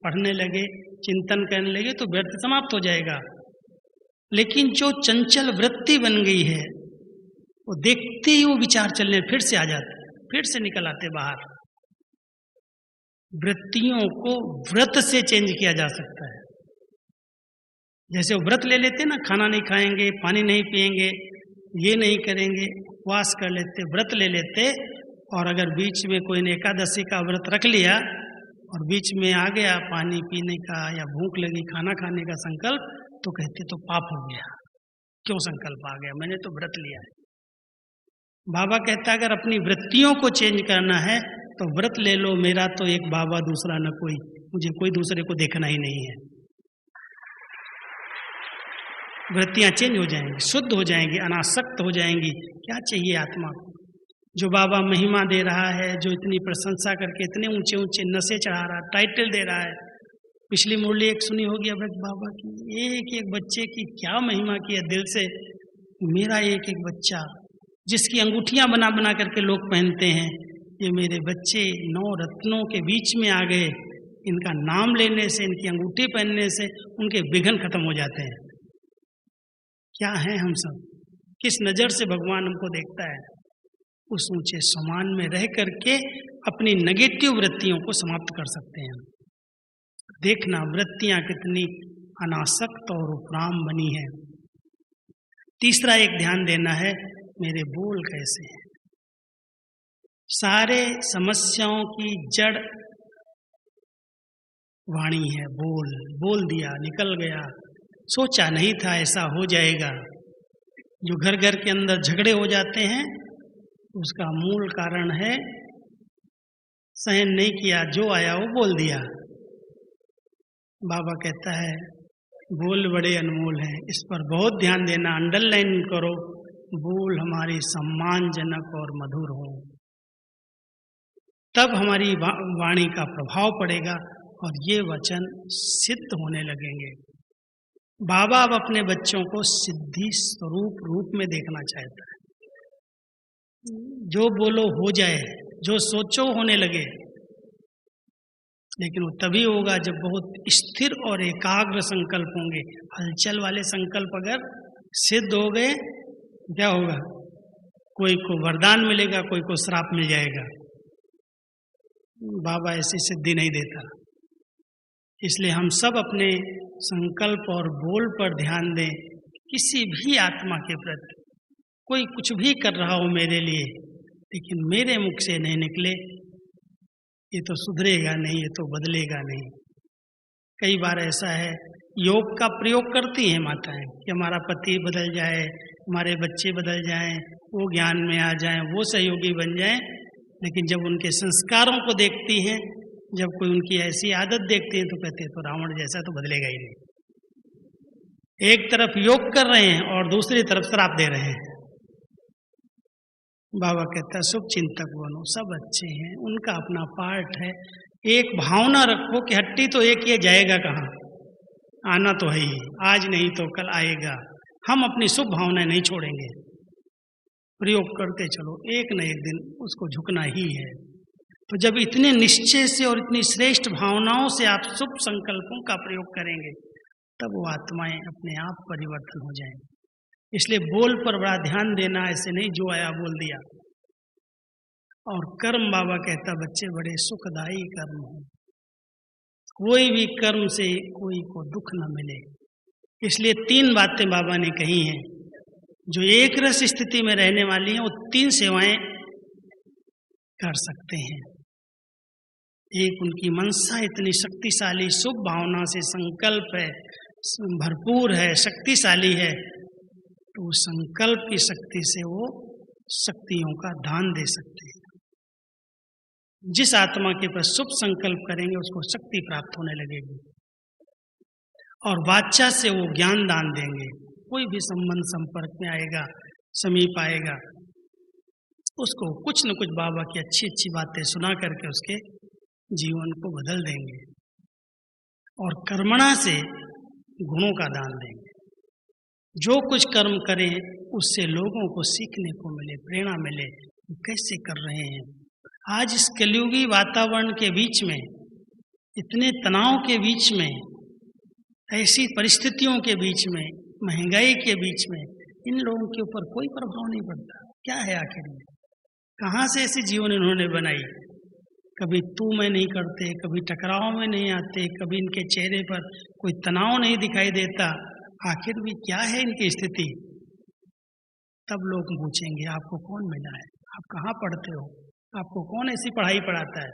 पढ़ने लगे, चिंतन करने लगे, तो व्यर्थ समाप्त हो जाएगा। लेकिन जो चंचल वृत्ति बन गई है, वो देखते ही वो विचार चलने फिर से आ जाते, फिर से निकल आते बाहर। वृत्तियों को व्रत से चेंज किया जा सकता है। जैसे वो व्रत ले लेते ना, खाना नहीं खाएंगे, पानी नहीं पिएंगे, ये नहीं करेंगे, उपवास कर लेते, व्रत ले लेते, और अगर बीच में कोई ने एकादशी का व्रत रख लिया और बीच में आ गया पानी पीने का या भूख लगी खाना खाने का संकल्प, तो कहते तो पाप हो गया, क्यों संकल्प आ गया, मैंने तो व्रत लिया है। बाबा कहता है अगर अपनी वृत्तियों को चेंज करना है तो व्रत ले लो, मेरा तो एक बाबा दूसरा न कोई, मुझे कोई दूसरे को देखना ही नहीं है। वृत्तियां चेंज हो जाएंगी, शुद्ध हो जाएंगी, अनासक्त हो जाएंगी। क्या चाहिए आत्मा को? जो बाबा महिमा दे रहा है, जो इतनी प्रशंसा करके इतने ऊंचे ऊंचे नशे चढ़ा रहा है, टाइटल दे रहा है। पिछली मुरली एक सुनी होगी अब बाबा की, एक एक बच्चे की क्या महिमा की है दिल से। मेरा एक एक बच्चा, जिसकी अंगूठियां बना बना करके लोग पहनते हैं, ये मेरे बच्चे 9 रत्नों के बीच में आ गए। इनका नाम लेने से, इनकी अंगूठी पहनने से उनके विघ्न खत्म हो जाते हैं। क्या है हम सब? किस नजर से भगवान हमको देखता है? उस ऊंचे समान में रह करके अपनी नेगेटिव वृत्तियों को समाप्त कर सकते हैं। देखना वृत्तियां कितनी अनासक्त और उपराम बनी है। तीसरा एक ध्यान देना है, मेरे बोल कैसे हैं। सारे समस्याओं की जड़ वाणी है, बोल दिया, निकल गया, सोचा नहीं था ऐसा हो जाएगा। जो घर घर के अंदर झगड़े हो जाते हैं उसका मूल कारण है सहन नहीं किया, जो आया वो बोल दिया। बाबा कहता है बोल बड़े अनमोल हैं, इस पर बहुत ध्यान देना, अंडरलाइन करो, बोल हमारी सम्मानजनक और मधुर हो, तब हमारी वाणी का प्रभाव पड़ेगा और ये वचन सिद्ध होने लगेंगे। बाबा अब अपने बच्चों को सिद्धि स्वरूप रूप में देखना चाहता है। जो बोलो हो जाए, जो सोचो होने लगे। लेकिन वो तभी होगा जब बहुत स्थिर और एकाग्र संकल्प होंगे। हलचल वाले संकल्प अगर सिद्ध हो गए, क्या होगा? कोई को वरदान मिलेगा, कोई को श्राप मिल जाएगा। बाबा ऐसी सिद्धि नहीं देता। इसलिए हम सब अपने संकल्प और बोल पर ध्यान दें। किसी भी आत्मा के प्रति कोई कुछ भी कर रहा हो मेरे लिए, लेकिन मेरे मुख से नहीं निकले, ये तो सुधरेगा नहीं, ये तो बदलेगा नहीं। कई बार ऐसा है, योग का प्रयोग करती हैं माताएं कि हमारा पति बदल जाए, हमारे बच्चे बदल जाएं, वो ज्ञान में आ जाएं, वो सहयोगी बन जाएं। लेकिन जब उनके संस्कारों को देखती हैं, जब कोई उनकी ऐसी आदत देखती है, तो कहते हैं तो रावण जैसा तो बदलेगा ही नहीं। एक तरफ योग कर रहे हैं और दूसरी तरफ श्राप दे रहे हैं। बाबा कहता है शुभ चिंतक बनो, सब अच्छे हैं, उनका अपना पार्ट है। एक भावना रखो कि हट्टी तो एक ये जाएगा कहाँ, आना तो है ही, आज नहीं तो कल आएगा। हम अपनी शुभ भावनाएं नहीं छोड़ेंगे, प्रयोग करते चलो, एक न एक दिन उसको झुकना ही है। तो जब इतने निश्चय से और इतनी श्रेष्ठ भावनाओं से आप शुभ संकल्पों का प्रयोग करेंगे, तब वो आत्माएं अपने आप परिवर्तन हो जाएंगी। इसलिए बोल पर बड़ा ध्यान देना, ऐसे नहीं जो आया बोल दिया। और कर्म, बाबा कहता बच्चे बड़े सुखदायी कर्म हो, कोई भी कर्म से कोई को दुख न मिले। इसलिए 3 बातें बाबा ने कही हैं जो एक रस स्थिति में रहने वाली हैं, वो 3 सेवाएं कर सकते हैं। एक, उनकी मनसा इतनी शक्तिशाली, शुभ भावना से संकल्प है, भरपूर है, शक्तिशाली है, तो उस संकल्प की शक्ति से वो शक्तियों का दान दे सकते हैं। जिस आत्मा के पास शुभ संकल्प करेंगे उसको शक्ति प्राप्त होने लगेगी। और वाचा से वो ज्ञान दान देंगे। कोई भी संबंध संपर्क में आएगा, समीप आएगा, उसको कुछ न कुछ बाबा की अच्छी अच्छी बातें सुना करके उसके जीवन को बदल देंगे। और कर्मणा से गुणों का दान देंगे। जो कुछ कर्म करें उससे लोगों को सीखने को मिले, प्रेरणा मिले, कैसे कर रहे हैं। आज इस कलयुगी वातावरण के बीच में, इतने तनाव के बीच में, ऐसी परिस्थितियों के बीच में, महंगाई के बीच में, इन लोगों के ऊपर कोई प्रभाव नहीं पड़ता। क्या है आखिर में? कहाँ से ऐसी जीवन इन्होंने बनाई? कभी तू मैं नहीं करते, कभी टकराव में नहीं आते, कभी इनके चेहरे पर कोई तनाव नहीं दिखाई देता। आखिर भी क्या है इनकी स्थिति? तब लोग पूछेंगे आपको कौन मिला है, आप कहाँ पढ़ते हो, आपको कौन ऐसी पढ़ाई पढ़ाता है?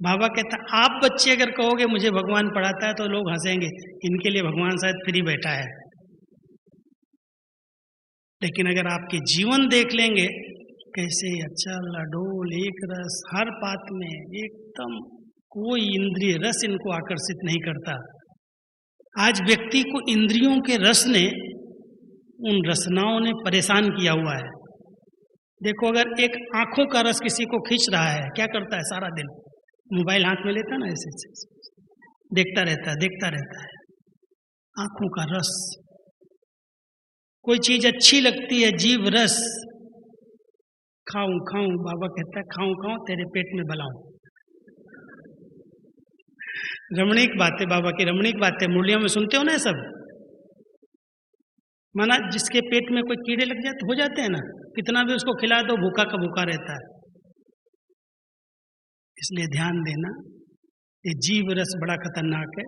बाबा कहता आप बच्चे अगर कहोगे मुझे भगवान पढ़ाता है तो लोग हंसेंगे, इनके लिए भगवान शायद फ्री बैठा है। लेकिन अगर आपके जीवन देख लेंगे कैसे अचल अडोल एक रस, हर बात में एकदम कोई इंद्रिय रस इनको आकर्षित नहीं करता। आज व्यक्ति को इंद्रियों के रस ने, उन रसनाओं ने परेशान किया हुआ है। देखो अगर एक आंखों का रस किसी को खींच रहा है, क्या करता है सारा दिन? मोबाइल हाथ में लेता है ना, ऐसे देखता रहता है। आंखों का रस। कोई चीज अच्छी लगती है, जीव रस, खाऊं खाऊं, बाबा कहता है खाऊं खाऊं तेरे पेट में बलाऊं। रमणीक बातें, बाबा की रमणीक बातें मुरलियों में सुनते हो ना सब। माना जिसके पेट में कोई कीड़े लग जाते हो जाते हैं ना, कितना भी उसको खिला दो भूखा का भूखा रहता है। इसलिए ध्यान देना, ये जीव रस बड़ा खतरनाक है।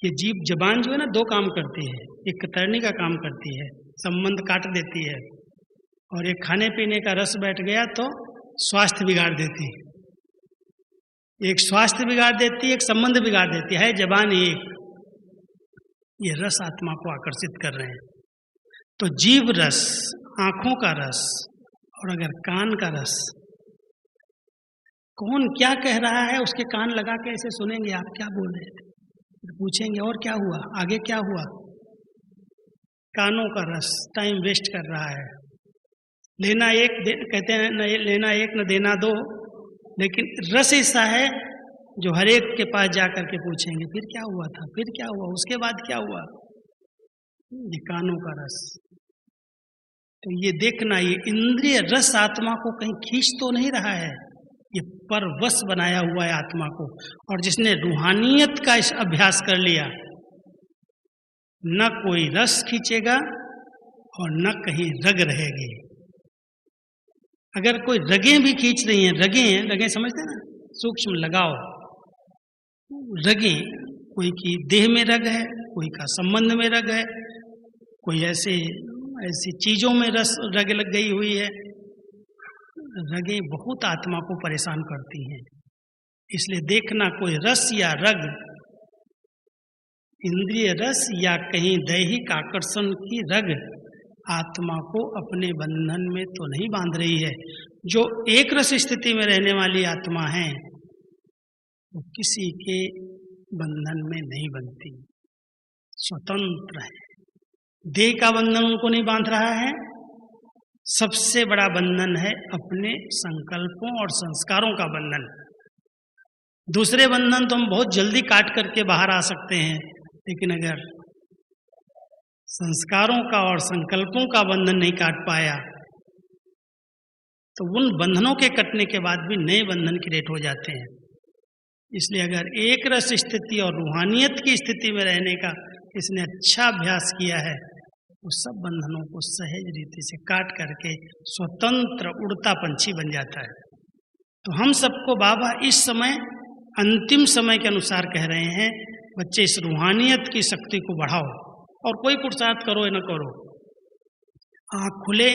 ये जीव जबान जो है ना, दो काम करती है। एक कतरनी का काम करती है, संबंध काट देती है, और एक खाने पीने का रस बैठ गया तो स्वास्थ्य बिगाड़ देती है। एक स्वास्थ्य बिगाड़ देती है, एक संबंध बिगाड़ देती है जबान एक। ये रस आत्मा को आकर्षित कर रहे हैं। तो जीव रस, आंखों का रस, और अगर कान का रस, कौन क्या कह रहा है उसके कान लगा के ऐसे सुनेंगे, आप क्या बोल रहे थे, पूछेंगे और क्या हुआ, आगे क्या हुआ। कानों का रस टाइम वेस्ट कर रहा है। लेना एक कहते हैं न, लेना एक न देना दो, लेकिन रस ऐसा है जो हर एक के पास जाकर के पूछेंगे फिर क्या हुआ था, फिर क्या हुआ, उसके बाद क्या हुआ। ये कानों का रस। तो ये देखना, ये इंद्रिय रस आत्मा को कहीं खींच तो नहीं रहा है, ये परवश बनाया हुआ है आत्मा को। और जिसने रूहानियत का इस अभ्यास कर लिया, न कोई रस खींचेगा और न कहीं रग रहेगी। अगर कोई रगें भी खींच रही हैं, रगें समझते ना, सूक्ष्म लगाओ, रगें, कोई की देह में रग है, कोई का संबंध में रग है, कोई ऐसी चीजों में रग लग गई हुई है। रगें बहुत आत्मा को परेशान करती हैं। इसलिए देखना, कोई रस या रग, इंद्रिय रस या कहीं दैहिक आकर्षण की रग आत्मा को अपने बंधन में तो नहीं बांध रही है। जो एक रस स्थिति में रहने वाली आत्मा है वो किसी के बंधन में नहीं बनती, स्वतंत्र है। देह का बंधन उनको नहीं बांध रहा है। सबसे बड़ा बंधन है अपने संकल्पों और संस्कारों का बंधन। दूसरे बंधन तो हम बहुत जल्दी काट करके बाहर आ सकते हैं, लेकिन अगर संस्कारों का और संकल्पों का बंधन नहीं काट पाया तो उन बंधनों के कटने के बाद भी नए बंधन क्रिएट हो जाते हैं। इसलिए अगर एक रस स्थिति और रूहानियत की स्थिति में रहने का इसने अच्छा अभ्यास किया है, वो सब बंधनों को सहज रीति से काट करके स्वतंत्र उड़ता पंछी बन जाता है। तो हम सबको बाबा इस समय अंतिम समय के अनुसार कह रहे हैं, बच्चे इस रूहानियत की शक्ति को बढ़ाओ, और कोई पुरुषार्थ करो या न करो, आँख खुले,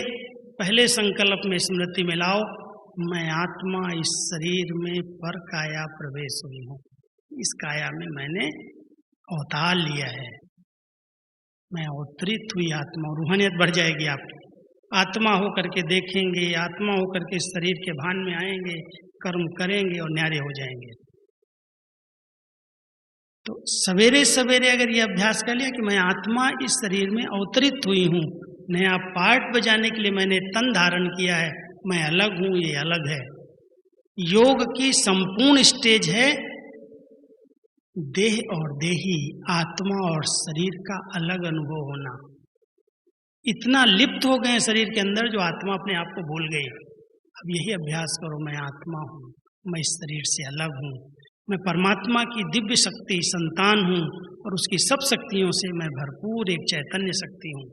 पहले संकल्प में स्मृति में लाओ, मैं आत्मा इस शरीर में पर काया प्रवेश हुई हूँ। इस काया में मैंने अवतार लिया है, मैं अवतरित हुई आत्मा। रूहानियत बढ़ जाएगी आपकी। आत्मा होकर के देखेंगे, आत्मा होकर के इस शरीर के भान में आएंगे, कर्म करेंगे और न्यारे हो जाएंगे। तो सवेरे सवेरे अगर ये अभ्यास कर लिया कि मैं आत्मा इस शरीर में अवतरित हुई हूँ, नया पार्ट बजाने के लिए मैंने तन धारण किया है, मैं अलग हूँ, ये अलग है। योग की संपूर्ण स्टेज है देह और देही, आत्मा और शरीर का अलग अनुभव होना। इतना लिप्त हो गए शरीर के अंदर जो आत्मा अपने आप को भूल गई। अब यही अभ्यास करो, मैं आत्मा हूँ, मैं इस शरीर से अलग हूँ, मैं परमात्मा की दिव्य शक्ति संतान हूँ और उसकी सब शक्तियों से मैं भरपूर एक चैतन्य शक्ति हूँ।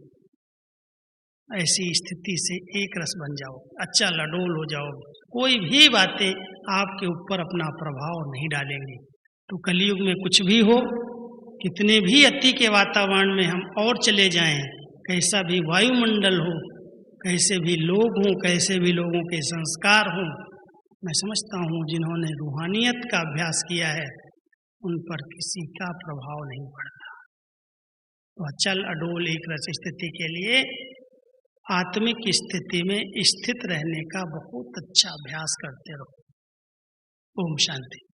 ऐसी स्थिति से एक रस बन जाओ, अच्छा लडोल हो जाओ, कोई भी बातें आपके ऊपर अपना प्रभाव नहीं डालेंगी। तो कलयुग में कुछ भी हो, कितने भी अति के वातावरण में हम और चले जाएं, कैसा भी वायुमंडल हो, कैसे भी लोग हों, कैसे भी लोगों के संस्कार हों, मैं समझता हूँ जिन्होंने रूहानियत का अभ्यास किया है उन पर किसी का प्रभाव नहीं पड़ता। तो अचल अडोल एक रस स्थिति के लिए आत्मिक स्थिति में स्थित रहने का बहुत अच्छा अभ्यास करते रहो। ओम शांति।